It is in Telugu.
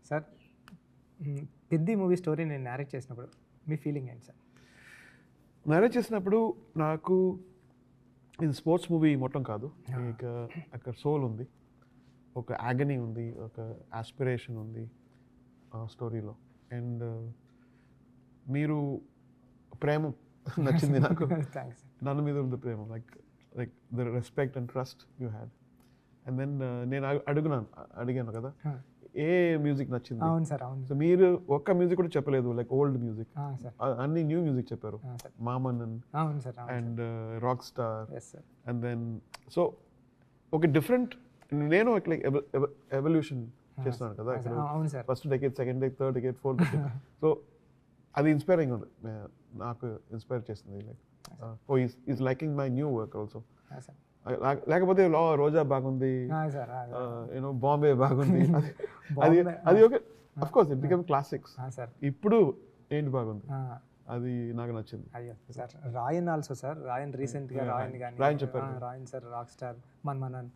సార్ పెద్ది మూవీ స్టోరీ నేను నేరేట్ చేసినప్పుడు మీ ఫీలింగ్ ఏంటి సార్? నేరేట్ చేసినప్పుడు నాకు ఇది స్పోర్ట్స్ మూవీ మొత్తం కాదు, ఇక అక్కడ సోల్ ఉంది, ఒక యాగనీ ఉంది, ఒక ఆస్పిరేషన్ ఉంది స్టోరీలో. అండ్ మీరు ప్రేమ నచ్చింది నాకు. థ్యాంక్స్. నన్ను మీద ఉంది ప్రేమ, like the respect and trust you had. And then నేను అడిగాను కదా ఏ మ్యూజిక్ నచ్చింది. అవును సార్, అవును. సో మీరు ఒక్క మ్యూజిక్ కూడా చెప్పలేదు, లైక్ ఓల్డ్ మ్యూజిక్, సార్ అన్ని న్యూ మ్యూజిక్ చెప్పారు. మామన్ అవును sir, and rock star. Yes sir. And then so ఒక డిఫరెంట్, నేను లైక్ ఎవల్యూషన్ చేస్తున్నాను కదా, అవును sir. First decade, second decade, third decade, fourth decade. So అది ఇన్స్పైరింగ్ ఉంది, నాకు ఇన్స్పైర్ చేస్తుంది. Like oh is liking my new work also. లేకపోతే రోజా బాగుంది, యూనో బాంబే బాగుంది, అది okay, of course it become classics. ఇప్పుడు ఏంటి బాగుంది, అది నాకు నచ్చింది. అయ్యో సార్, రాయన్ ఆల్సో సార్, రాయన్ రీసెంట్గా రాయన్ కానీ రాయన్ చెప్పారు, రాయన్ సార్, రాక్ స్టార్, మన్మనన్